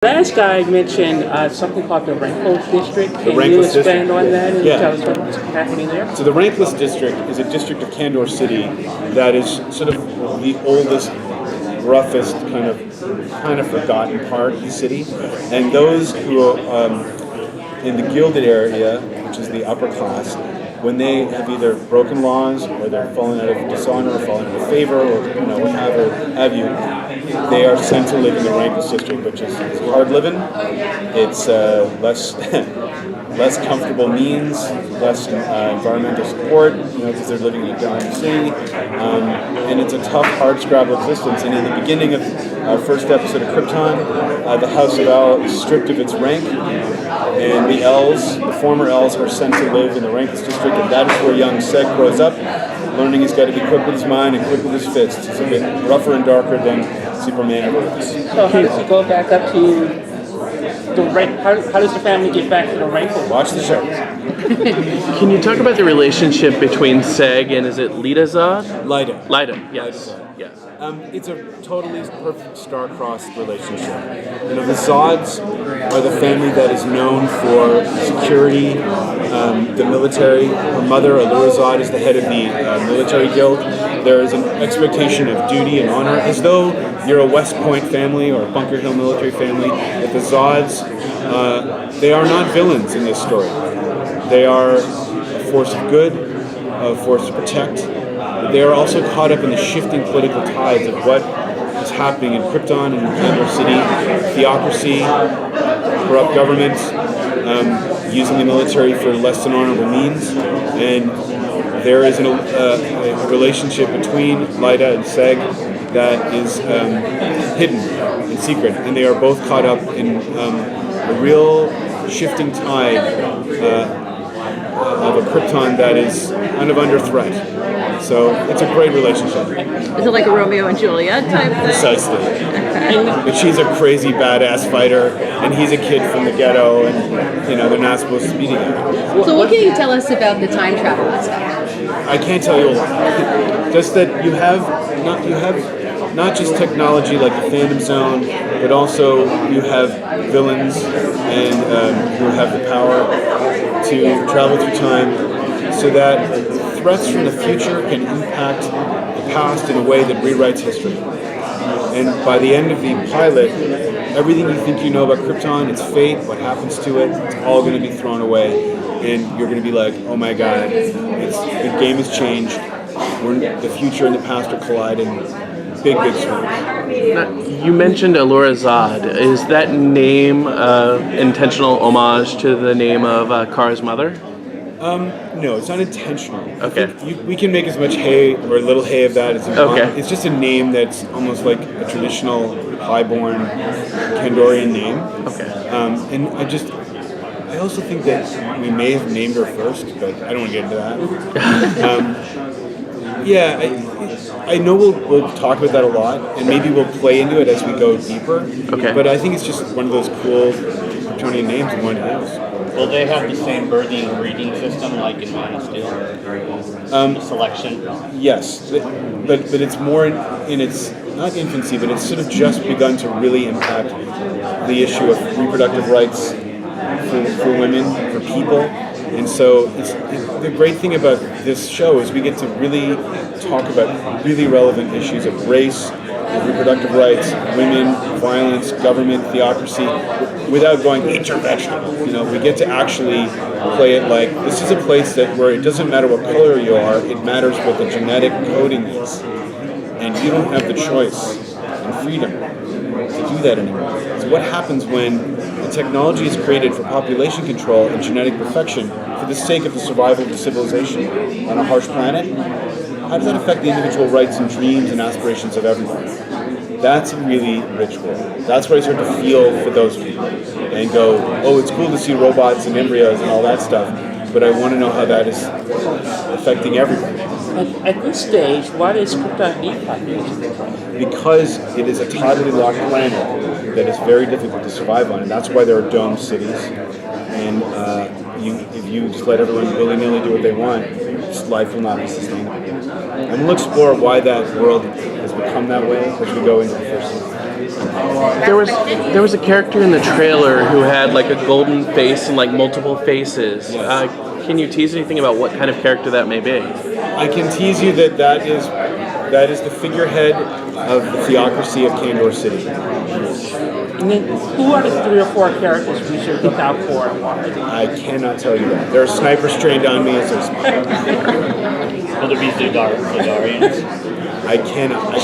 Last guy mentioned something called the Rankless District. Can you Rankless expand District. on that and Yeah. tell us what's happening there? So the Rankless District is a district of Candor City that is sort of the oldest, roughest, kind of forgotten part of the city. And those who are in the gilded area, which is the upper class, when they have either broken laws or they're fallen out of dishonor or fallen out of favor or what have you, they are sent to live in the Rankless District, which is hard living. It's less comfortable means, less environmental support, because they're living in a dying city, and it's a tough, hard scrabble existence. And in the beginning of our first episode of Krypton, the House of El is stripped of its rank, and the former L's, are sent to live in the Rankless District, and that is where young Seg grows up, learning he's got to be quick with his mind and quick with his fists. He's a bit rougher and darker than Superman ever is. So how does he go back up to the rank? How does the family get back to the Rankless? Watch the show. Can you talk about the relationship between Seg and, is it Lida Zod? Lida, yes. Yes. It's a totally perfect star-crossed relationship. The Zods are the family that is known for security, the military. Her mother, Allura Zod, is the head of the military guild. There is an expectation of duty and honor, as though you're a West Point family or a Bunker Hill military family. But the Zods, they are not villains in this story. They are a force of good, a force to protect. They are also caught up in the shifting political tides of what is happening in Krypton and in Candor City. Theocracy, corrupt government, using the military for less than honorable means. And there is a relationship between Lida and Seg that is hidden and secret. And they are both caught up in a real shifting tide of a Krypton that is kind of under threat. So it's a great relationship. Is it like a Romeo and Juliet type thing? Precisely. But she's a crazy badass fighter, and he's a kid from the ghetto, and they're not supposed to be together. So what can you tell us about the time travel aspect? I can't tell you a lot. Just that you have not just technology like the Phantom Zone, but also you have villains and who have the power to travel through time, so that threats from the future can impact the past in a way that rewrites history. And by the end of the pilot, everything you think you know about Krypton, its fate, what happens to it, it's all going to be thrown away. And you're going to be like, oh my god, the game has changed. The future and the past are colliding. Big swing. You mentioned Allura Zod. Is that name intentional homage to the name of Kara's mother? No, it's not intentional. Okay. We can make as much hay or little hay of that as we want. Okay. It's just a name that's almost like a traditional highborn Kandorian name. Okay. And I also think that we may have named her first, but I don't want to get into that. I know we'll talk about that a lot, and maybe we'll play into it as we go deeper. Okay. But I think it's just one of those cool Kryptonian names and one to use. Will they have the same birthing and breeding system like in Man of Steel? Selection? Yes, but it's more in its, not infancy, but it's sort of just begun to really impact the issue of reproductive rights for women, for people. And so the great thing about this show is we get to really talk about really relevant issues of race, reproductive rights, women, violence, government, theocracy, without going, eat your vegetable. We get to actually play it like this is a place where it doesn't matter what color you are, it matters what the genetic coding is. And you don't have the choice and freedom to do that anymore. So what happens when the technology is created for population control and genetic perfection for the sake of the survival of the civilization on a harsh planet? How does that affect the individual rights and dreams and aspirations of everyone? That's a really rich world. That's where I start to feel for those people and go, oh, it's cool to see robots and embryos and all that stuff, but I want to know how that is affecting everyone. At this stage, why does Krypton need population control? Because it is a tidally locked planet that is very difficult to survive on, and that's why there are dome cities. And if you just let everyone willy-nilly do what they want, life will not be sustainable. And we'll explore why that world has become that way as we go into the first season. There was a character in the trailer who had like a golden face and like multiple faces. Can you tease anything about what kind of character that may be? I can tease you that is the figurehead of the theocracy of Kandor City. And then, who are the 3 or 4 characters we should look out for and why? I cannot tell you that. There are snipers trained on me as I speak. Will there be Zagarians? I cannot.